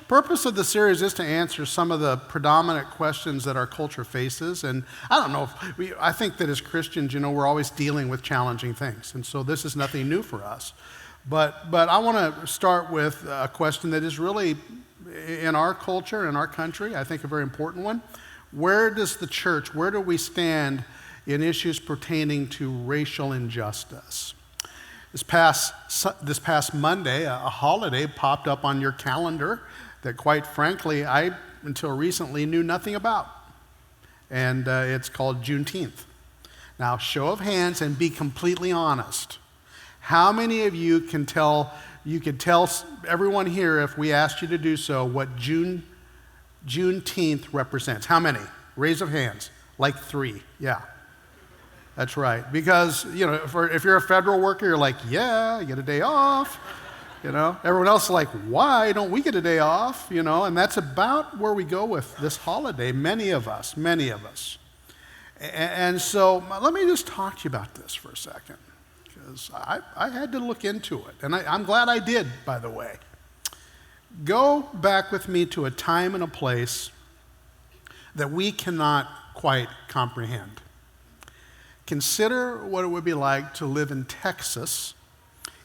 purpose of the series is to answer some of the predominant questions that our culture faces. And I don't know, I think that as Christians, we're always dealing with challenging things. And so this is nothing new for us. But I want to start with a question that is really, in our culture, in our country, I think a very important one. Where does the church, where do we stand in issues pertaining to racial injustice? This past Monday, a holiday popped up on your calendar that, quite frankly, I, until recently, knew nothing about. And it's called Juneteenth. Now, show of hands and be completely honest. How many of you could tell everyone here, if we asked you to do so, what Juneteenth represents? How many? Raise of hands. Like 3, yeah. That's right. Because, if you're a federal worker, you're like, yeah, you get a day off. Everyone else is like, why don't we get a day off? And that's about where we go with this holiday, many of us. And so let me just talk to you about this for a second, because I had to look into it. And I'm glad I did, by the way. Go back with me to a time and a place that we cannot quite comprehend. Consider what it would be like to live in Texas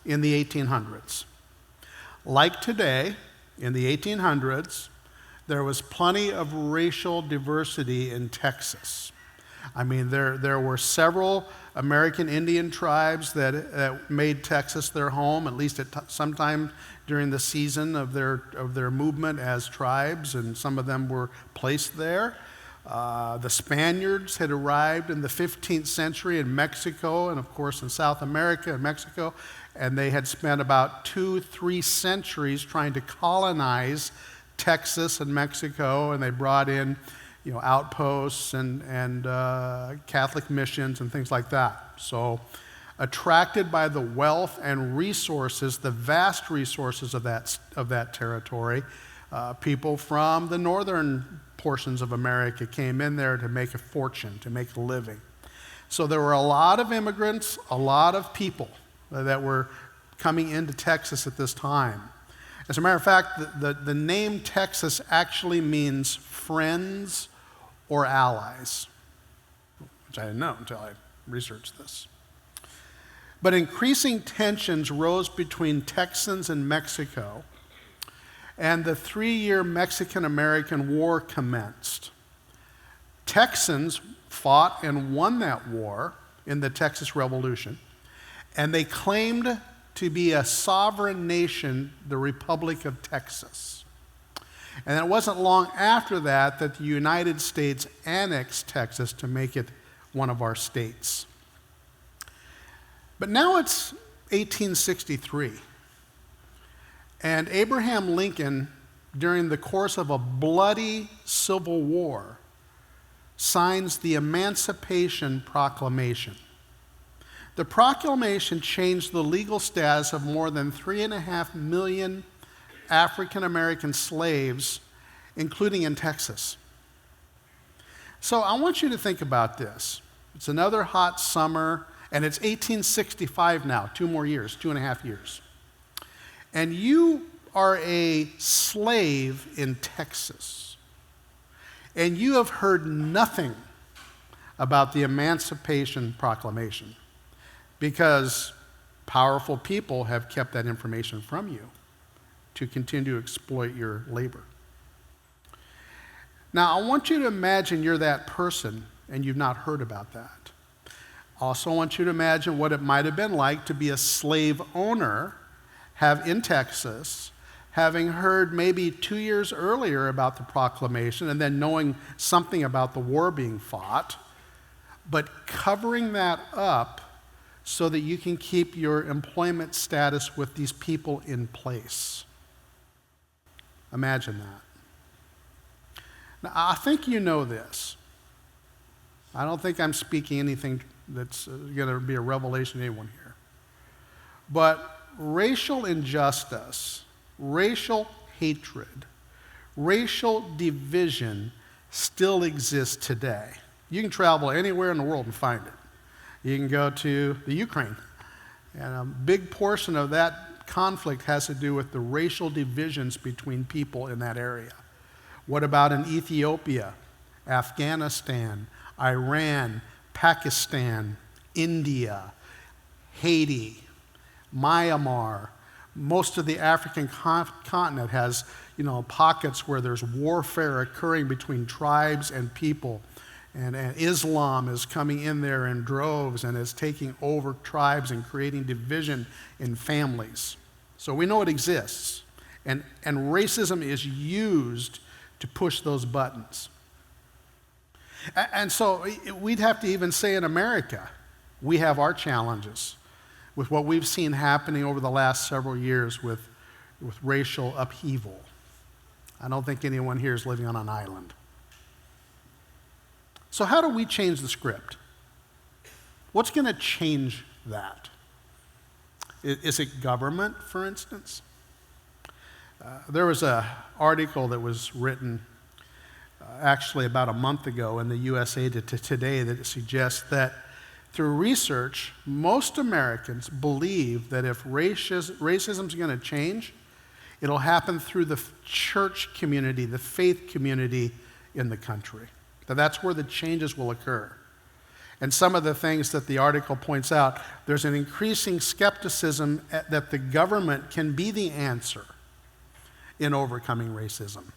in the 1800s. Like today, in the 1800s, there was plenty of racial diversity in Texas. I mean, there were several American Indian tribes that made Texas their home, at least at sometime during the season of their movement as tribes, and some of them were placed there. The Spaniards had arrived in the 15th century in Mexico, and of course in South America and Mexico, and they had spent about 2-3 centuries trying to colonize Texas and Mexico, and they brought in outposts and Catholic missions and things like that. So attracted by the wealth and resources, the vast resources of that territory, people from the northern portions of America came in there to make a fortune, to make a living. So there were a lot of immigrants, a lot of people that were coming into Texas at this time. As a matter of fact, the name Texas actually means friends or allies, which I didn't know until I researched this. But increasing tensions rose between Texans and Mexico, and the 3-year Mexican-American War commenced. Texans fought and won that war in the Texas Revolution, and they claimed to be a sovereign nation, the Republic of Texas. And it wasn't long after that the United States annexed Texas to make it one of our states. But now it's 1863. And Abraham Lincoln, during the course of a bloody civil war, signs the Emancipation Proclamation. The proclamation changed the legal status of more than 3.5 million African American slaves, including in Texas. So I want you to think about this. It's another hot summer, and it's 1865 now, 2.5 years. And you are a slave in Texas, and you have heard nothing about the Emancipation Proclamation because powerful people have kept that information from you to continue to exploit your labor. Now, I want you to imagine you're that person and you've not heard about that. Also, I want you to imagine what it might have been like to be a slave owner in Texas, having heard maybe 2 years earlier about the proclamation and then knowing something about the war being fought, but covering that up so that you can keep your employment status with these people in place. Imagine that. Now, I think you know this. I don't think I'm speaking anything that's going to be a revelation to anyone here. But racial injustice, racial hatred, racial division still exists today. You can travel anywhere in the world and find it. You can go to the Ukraine, and a big portion of that conflict has to do with the racial divisions between people in that area. What about in Ethiopia, Afghanistan, Iran, Pakistan, India, Haiti, Myanmar? Most of the African continent has, pockets where there's warfare occurring between tribes and people. And Islam is coming in there in droves and is taking over tribes and creating division in families. So we know it exists. And racism is used to push those buttons. And so we'd have to even say in America, we have our challenges with what we've seen happening over the last several years with racial upheaval. I don't think anyone here is living on an island. So how do we change the script? What's going to change that? Is it government, for instance? There was an article that was written actually about a month ago in the USA Today that suggests that through research, most Americans believe that if racism is going to change, it'll happen through the church community, the faith community in the country. That's where the changes will occur. And some of the things that the article points out, there's an increasing skepticism that the government can be the answer in overcoming racism.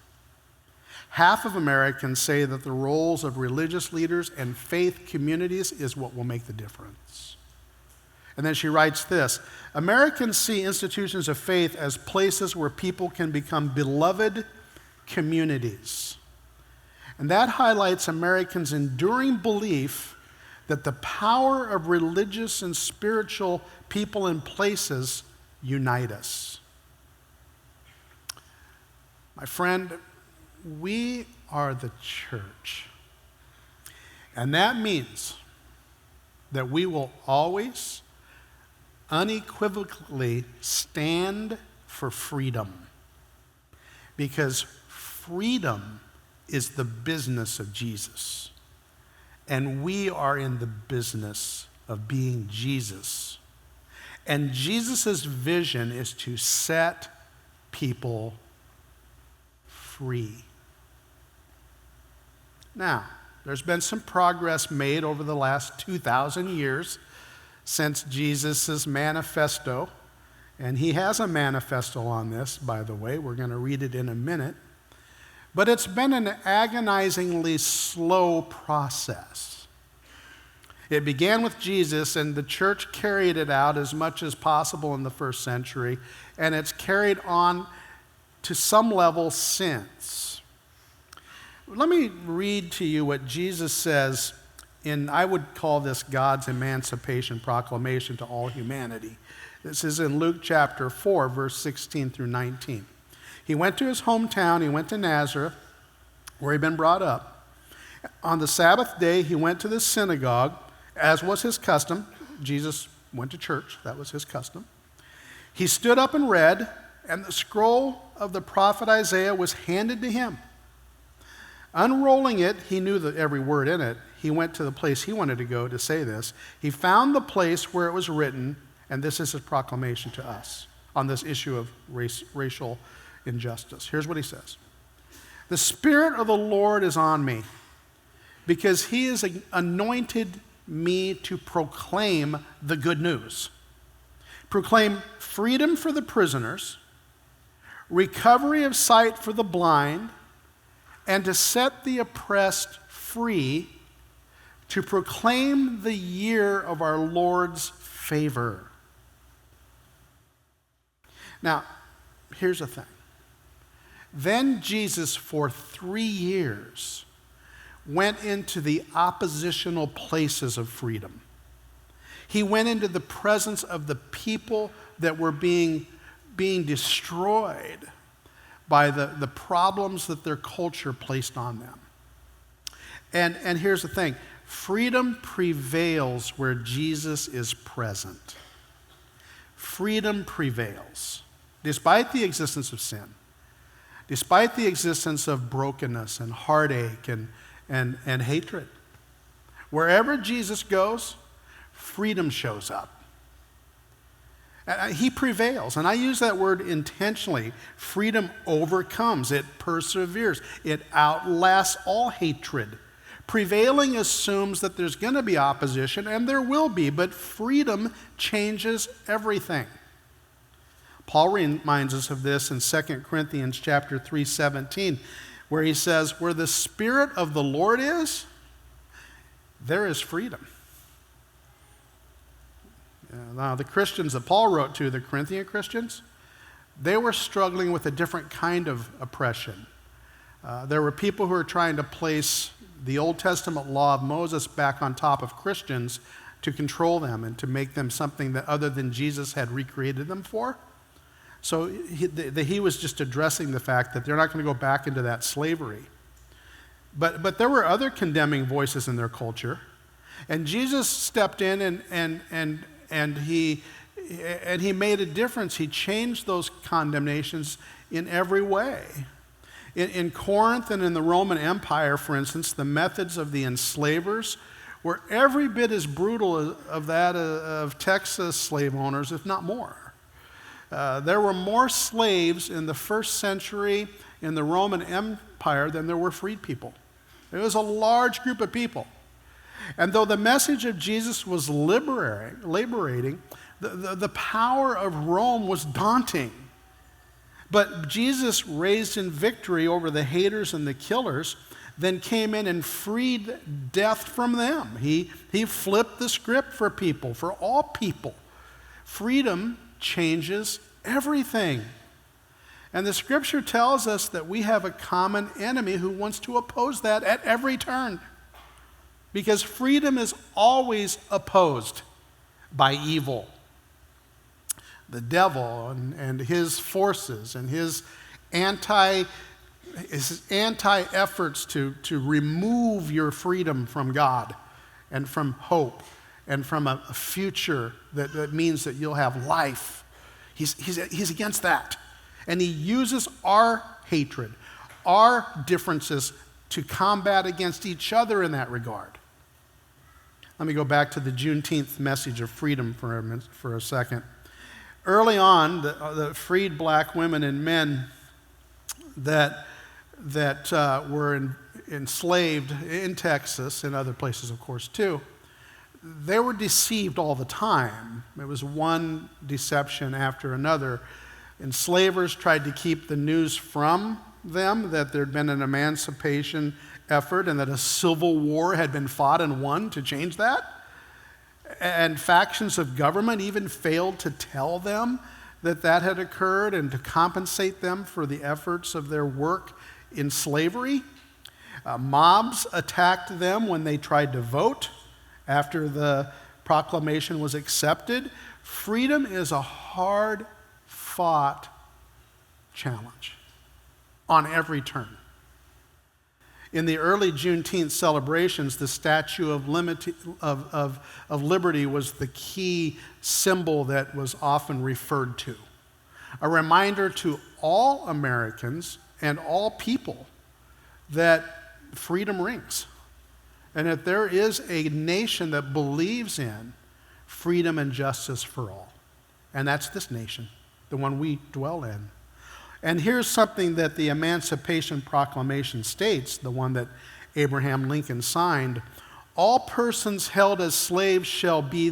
Half of Americans say that the roles of religious leaders and faith communities is what will make the difference. And then she writes this: Americans see institutions of faith as places where people can become beloved communities. And that highlights Americans' enduring belief that the power of religious and spiritual people and places unite us. My friend, we are the church. And that means that we will always unequivocally stand for freedom. Because freedom is the business of Jesus. And we are in the business of being Jesus. And Jesus' vision is to set people free. Now, there's been some progress made over the last 2,000 years since Jesus' manifesto. And he has a manifesto on this, by the way. We're going to read it in a minute. But it's been an agonizingly slow process. It began with Jesus, and the church carried it out as much as possible in the first century, and it's carried on to some level since. Let me read to you what Jesus says I would call this God's Emancipation Proclamation to all humanity. This is in Luke chapter 4, verse 16 through 19. He went to his hometown, he went to Nazareth, where he'd been brought up. On the Sabbath day, he went to the synagogue, as was his custom. Jesus went to church, that was his custom. He stood up and read, and the scroll of the prophet Isaiah was handed to him. Unrolling it, he knew that every word in it. He went to the place he wanted to go to say this. He found the place where it was written, and this is his proclamation to us on this issue of racial injustice. Here's what he says: The Spirit of the Lord is on me, because he has anointed me to proclaim the good news. Proclaim freedom for the prisoners, recovery of sight for the blind, and to set the oppressed free, to proclaim the year of our Lord's favor. Now, here's the thing. Then Jesus, for 3 years, went into the oppositional places of freedom. He went into the presence of the people that were being destroyed by the problems that their culture placed on them. And here's the thing. Freedom prevails where Jesus is present. Freedom prevails, despite the existence of sin. Despite the existence of brokenness and heartache and hatred. Wherever Jesus goes, freedom shows up. He prevails, and I use that word intentionally. Freedom overcomes, it perseveres, it outlasts all hatred. Prevailing assumes that there's going to be opposition, and there will be, but freedom changes everything. Paul reminds us of this in 2 Corinthians chapter 3:17, where he says, where the Spirit of the Lord is, there is freedom. Now, the Christians that Paul wrote to, the Corinthian Christians, they were struggling with a different kind of oppression. There were people who were trying to place the Old Testament law of Moses back on top of Christians to control them and to make them something that other than Jesus had recreated them for. So he was just addressing the fact that they're not going to go back into that slavery. But there were other condemning voices in their culture. And Jesus stepped in and he made a difference. He changed those condemnations in every way. In Corinth and in the Roman Empire, for instance, the methods of the enslavers were every bit as brutal of that of Texas slave owners, if not more. There were more slaves in the first century in the Roman Empire than there were freed people. It was a large group of people. And though the message of Jesus was liberating, the power of Rome was daunting. But Jesus, raised in victory over the haters and the killers, then came in and freed death from them. He flipped the script for people, for all people. Freedom changes everything. And the scripture tells us that we have a common enemy who wants to oppose that at every turn. Because freedom is always opposed by evil. The devil and his forces and his anti-efforts to remove your freedom from God and from hope and from a future that means that you'll have life. He's against that. And he uses our hatred, our differences to combat against each other in that regard. Let me go back to the Juneteenth message of freedom for a second. Early on, the freed black women and men that were enslaved in Texas and other places, of course, too, they were deceived all the time. It was one deception after another. Enslavers tried to keep the news from them that there had been an emancipation effort and that a civil war had been fought and won to change that. And factions of government even failed to tell them that that had occurred and to compensate them for the efforts of their work in slavery. Mobs attacked them when they tried to vote after the proclamation was accepted. Freedom is a hard-fought challenge on every turn. In the early Juneteenth celebrations, the Statue of Liberty was the key symbol that was often referred to. A reminder to all Americans and all people that freedom rings, and that there is a nation that believes in freedom and justice for all. And that's this nation, the one we dwell in. And here's something that the Emancipation Proclamation states, the one that Abraham Lincoln signed. All persons held as slaves shall be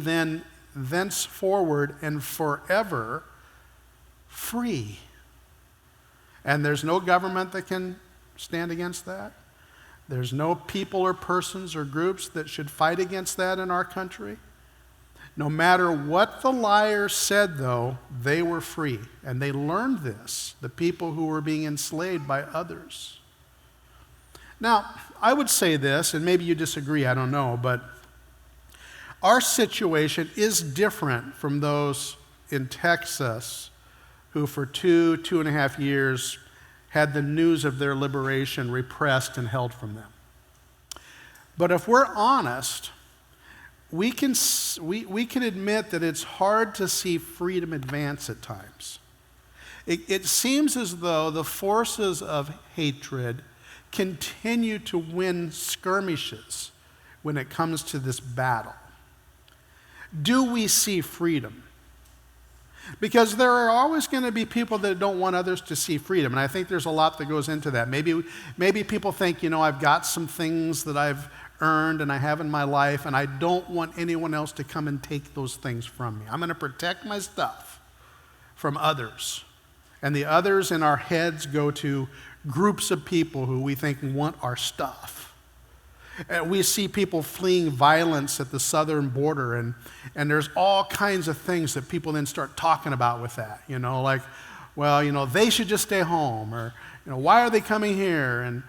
thenceforward and forever free. And there's no government that can stand against that. There's no people or persons or groups that should fight against that in our country. No matter what the liars said, though, they were free. And they learned this, the people who were being enslaved by others. Now, I would say this, and maybe you disagree, I don't know, but our situation is different from those in Texas who for 2.5 years had the news of their liberation repressed and held from them. But if we're honest, we can admit that it's hard to see freedom advance at times. It seems as though the forces of hatred continue to win skirmishes when it comes to this battle. Do we see freedom? Because there are always going to be people that don't want others to see freedom. And I think there's a lot that goes into that. Maybe people think, I've got some things that I've earned and I have in my life, and I don't want anyone else to come and take those things from me. I'm going to protect my stuff from others. And the others in our heads go to groups of people who we think want our stuff. And we see people fleeing violence at the southern border, and there's all kinds of things that people then start talking about with that, like, well, they should just stay home, or, why are they coming here? And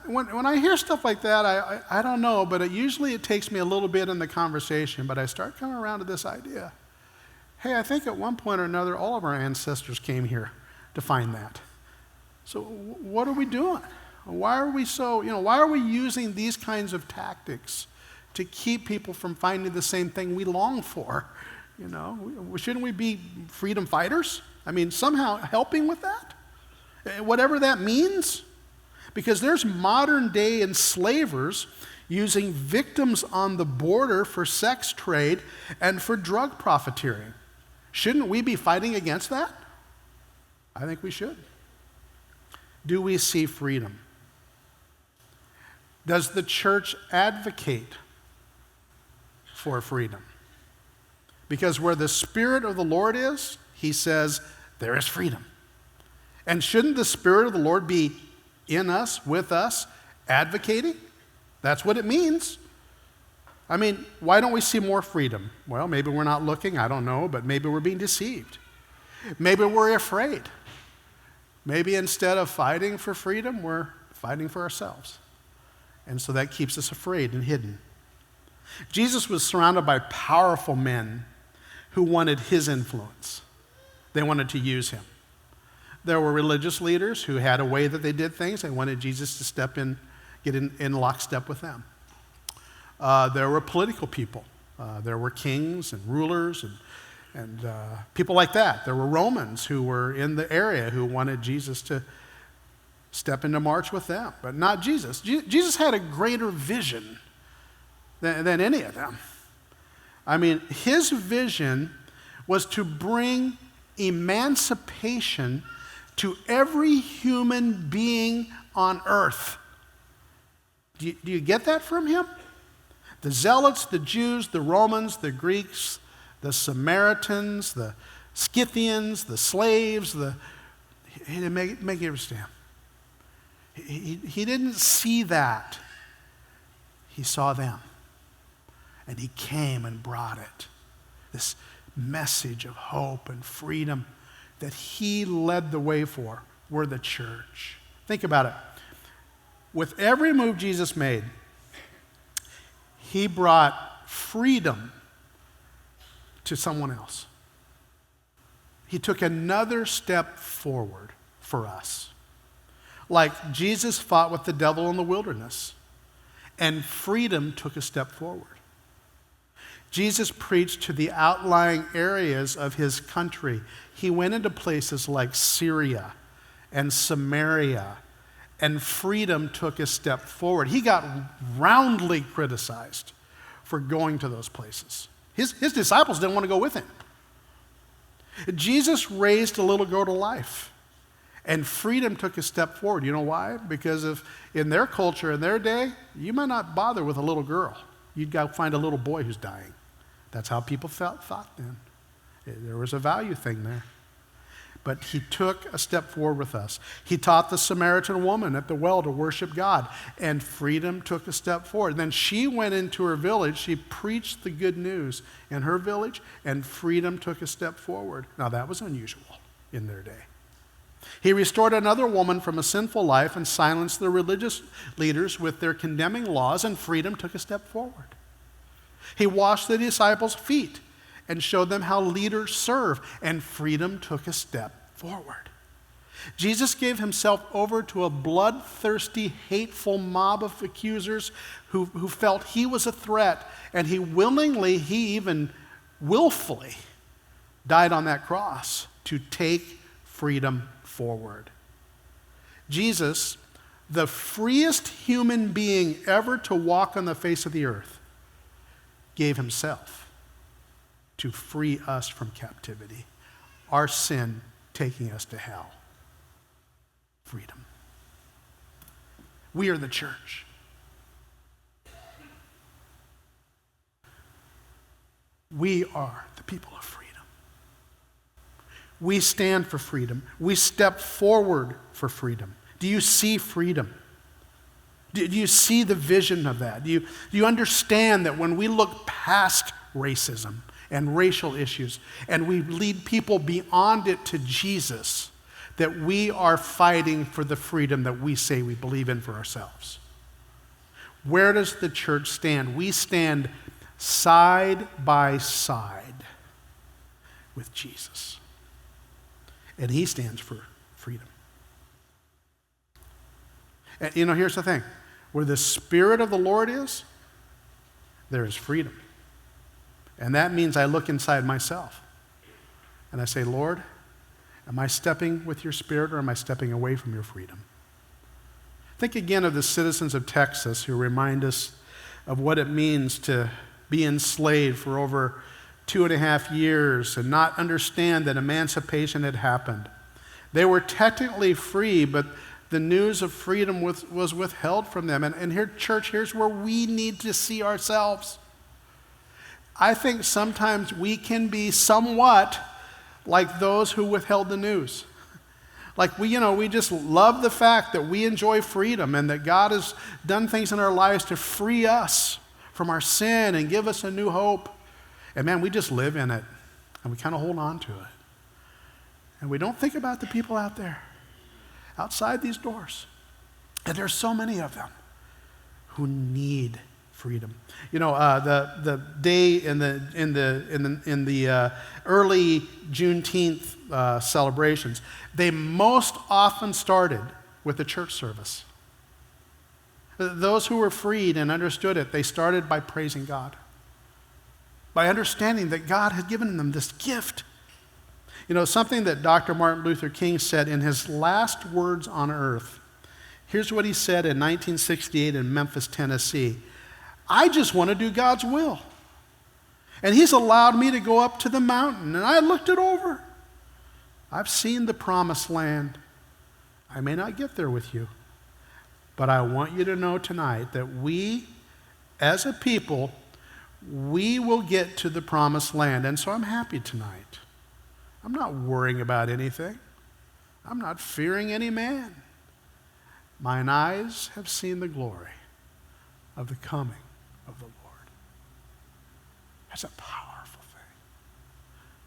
when I hear stuff like that, I don't know, but usually it takes me a little bit in the conversation, but I start coming around to this idea. Hey, I think at one point or another, all of our ancestors came here to find that. So what are we doing? Why are we why are we using these kinds of tactics to keep people from finding the same thing we long for? Shouldn't we be freedom fighters? I mean, somehow helping with that? Whatever that means? Because there's modern day enslavers using victims on the border for sex trade and for drug profiteering. Shouldn't we be fighting against that? I think we should. Do we see freedom? Does the church advocate for freedom? Because where the Spirit of the Lord is, he says, there is freedom. And shouldn't the Spirit of the Lord be in us, with us, advocating? That's what it means. I mean, why don't we see more freedom? Well, maybe we're not looking, I don't know, but maybe we're being deceived. Maybe we're afraid. Maybe instead of fighting for freedom, we're fighting for ourselves. And so that keeps us afraid and hidden. Jesus was surrounded by powerful men who wanted his influence. They wanted to use him. There were religious leaders who had a way that they did things. They wanted Jesus to step in, get in lockstep with them. There were political people. There were kings and rulers and people like that. There were Romans who were in the area who wanted Jesus to step into march with them, but not Jesus. Jesus had a greater vision than any of them. I mean, his vision was to bring emancipation to every human being on earth. Do you get that from him? The Zealots, the Jews, the Romans, the Greeks, the Samaritans, the Scythians, the slaves, make you understand. He didn't see that. He saw them. And he came and brought it. This message of hope and freedom that he led the way for. We're the church. Think about it. With every move Jesus made, he brought freedom to someone else. He took another step forward for us. Like Jesus fought with the devil in the wilderness, and freedom took a step forward. Jesus preached to the outlying areas of his country. He went into places like Syria and Samaria, and freedom took a step forward. He got roundly criticized for going to those places. His disciples didn't want to go with him. Jesus raised a little girl to life. And freedom took a step forward. You know why? Because in their culture, in their day, you might not bother with a little girl. You'd go find a little boy who's dying. That's how people thought then. There was a value thing there. But he took a step forward with us. He taught the Samaritan woman at the well to worship God, and freedom took a step forward. Then she went into her village. She preached the good news in her village, and freedom took a step forward. Now, that was unusual in their day. He restored another woman from a sinful life and silenced the religious leaders with their condemning laws, and freedom took a step forward. He washed the disciples' feet and showed them how leaders serve, and freedom took a step forward. Jesus gave himself over to a bloodthirsty, hateful mob of accusers who felt he was a threat, and he even willfully died on that cross to take freedom forward. Jesus, the freest human being ever to walk on the face of the earth, gave himself to free us from captivity. Our sin taking us to hell. Freedom. We are the church. We are the people of freedom. We stand for freedom. We step forward for freedom. Do you see freedom? Do you see the vision of that? Do you understand that when we look past racism and racial issues and we lead people beyond it to Jesus, that we are fighting for the freedom that we say we believe in for ourselves? Where does the church stand? We stand side by side with Jesus. And he stands for freedom. And here's the thing. Where the Spirit of the Lord is, there is freedom. And that means I look inside myself and I say, Lord, am I stepping with your Spirit or am I stepping away from your freedom? Think again of the citizens of Texas who remind us of what it means to be enslaved for over 2.5 years and not understand that emancipation had happened. They were technically free, but the news of freedom was withheld from them. And here, church, here's where we need to see ourselves. I think sometimes we can be somewhat like those who withheld the news. Like we just love the fact that we enjoy freedom and that God has done things in our lives to free us from our sin and give us a new hope. And man, we just live in it and we kind of hold on to it. And we don't think about the people out there, outside these doors. And there's so many of them who need freedom. The day in the early Juneteenth celebrations, they most often started with a church service. Those who were freed and understood it, they started by praising God, by understanding that God had given them this gift. Something that Dr. Martin Luther King said in his last words on earth. Here's what he said in 1968 in Memphis, Tennessee. I just want to do God's will. And he's allowed me to go up to the mountain, and I looked it over. I've seen the promised land. I may not get there with you, but I want you to know tonight that we, as a people, we will get to the promised land. And so I'm happy tonight. I'm not worrying about anything. I'm not fearing any man. Mine eyes have seen the glory of the coming of the Lord. That's a powerful thing.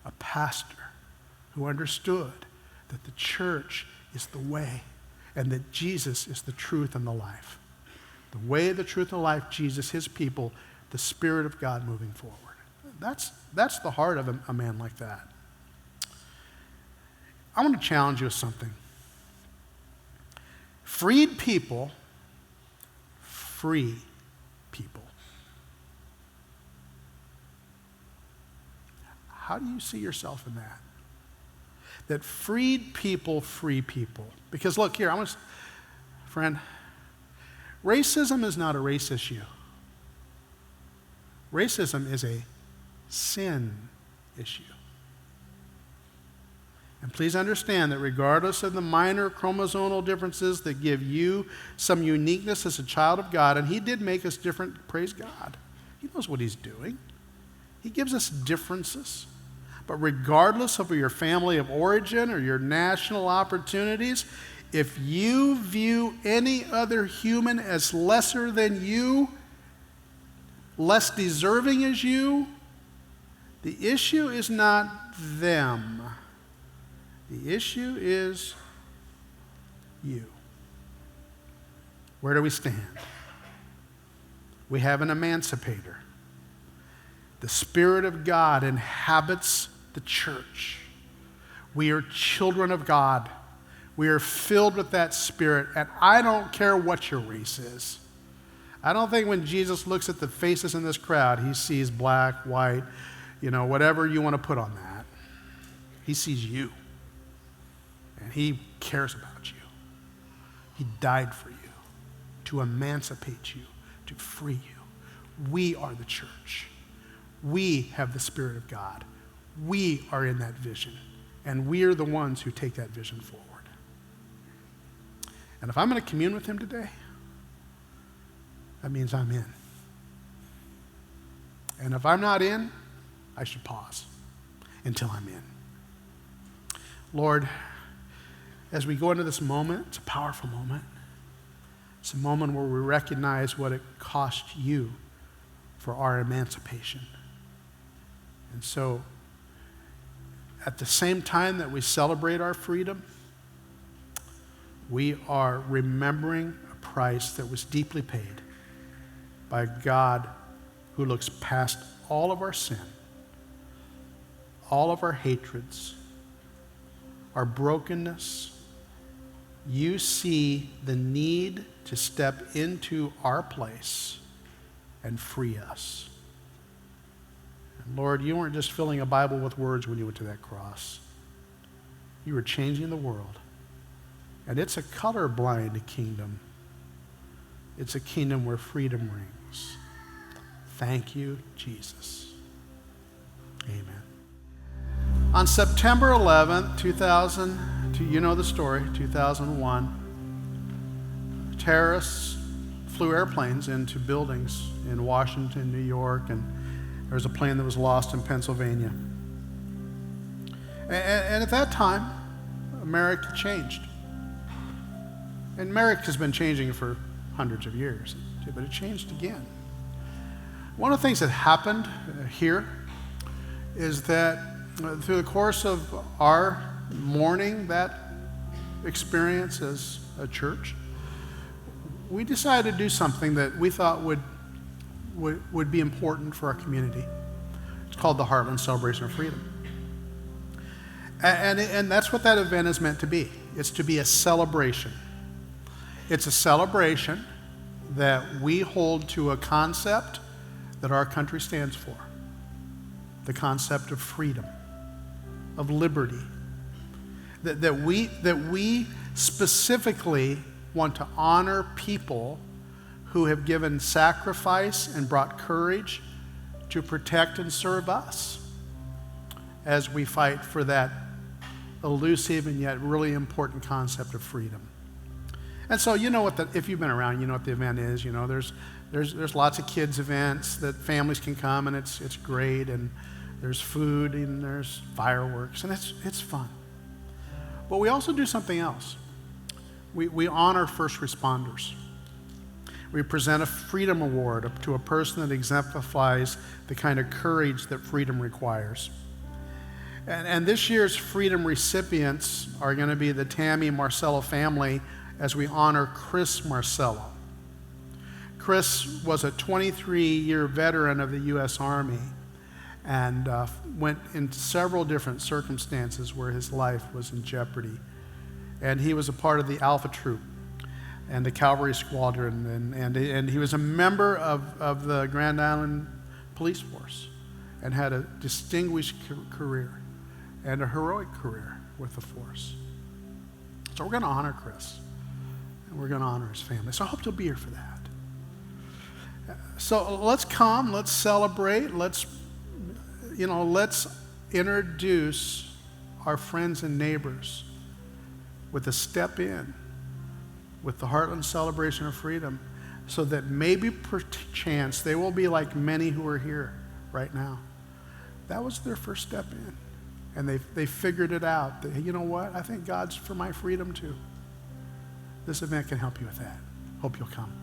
A pastor who understood that the church is the way and that Jesus is the truth and the life. The way, the truth, and the life, Jesus, his people, the Spirit of God moving forward. That's the heart of a man like that. I want to challenge you with something. Freed people free people. How do you see yourself in that? That freed people free people. Because look here, friend, racism is not a race issue. Racism is a sin issue. And please understand that regardless of the minor chromosomal differences that give you some uniqueness as a child of God, and he did make us different, praise God. He knows what he's doing. He gives us differences. But regardless of your family of origin or your national opportunities, if you view any other human as lesser than you, less deserving as you, the issue is not them. The issue is you. Where do we stand? We have an emancipator. The Spirit of God inhabits the church. We are children of God. We are filled with that Spirit, and I don't care what your race is. I don't think when Jesus looks at the faces in this crowd, he sees black, white, whatever you want to put on that. He sees you. And he cares about you. He died for you to emancipate you, to free you. We are the church. We have the Spirit of God. We are in that vision, and we are the ones who take that vision forward. And if I'm going to commune with him today, that means I'm in. And if I'm not in, I should pause until I'm in. Lord, as we go into this moment, it's a powerful moment. It's a moment where we recognize what it cost you for our emancipation. And so, at the same time that we celebrate our freedom, we are remembering a price that was deeply paid by God who looks past all of our sin, all of our hatreds, our brokenness. You see the need to step into our place and free us. And Lord, you weren't just filling a Bible with words when you went to that cross. You were changing the world. And it's a colorblind kingdom. It's a kingdom where freedom rings. Thank you, Jesus. Amen. On September 11th, 2000, you know the story, 2001, terrorists flew airplanes into buildings in Washington, New York, and there was a plane that was lost in Pennsylvania. And at that time, America changed. And America's been changing for hundreds of years, but it changed again. One of the things that happened here is that through the course of our mourning that experience as a church, we decided to do something that we thought would be important for our community. It's called the Heartland Celebration of Freedom. And that's what that event is meant to be. It's to be a celebration. It's a celebration that we hold to a concept that our country stands for. The concept of freedom, of liberty. That we specifically want to honor people who have given sacrifice and brought courage to protect and serve us as we fight for that elusive and yet really important concept of freedom. And so you know if you've been around, you know what the event is. You know, there's lots of kids events that families can come, and it's great, and there's food and there's fireworks, and it's fun. But we also do something else. We honor first responders. We present a Freedom Award to a person that exemplifies the kind of courage that freedom requires. And this year's Freedom recipients are going to be the Tammy Marcello family as we honor Chris Marcello. Chris was a 23-year veteran of the U.S. Army and went in several different circumstances where his life was in jeopardy. And he was a part of the Alpha Troop and the Cavalry Squadron, and he was a member of the Grand Island Police Force and had a distinguished career and a heroic career with the force. So we're going to honor Chris, and we're going to honor his family. So I hope you'll be here for that. So let's come, let's celebrate, let's introduce our friends and neighbors with a step in with the Heartland Celebration of Freedom, so that maybe perchance they will be like many who are here right now. That was their first step in. And they figured it out. That, you know what? I think God's for my freedom too. This event can help you with that. Hope you'll come.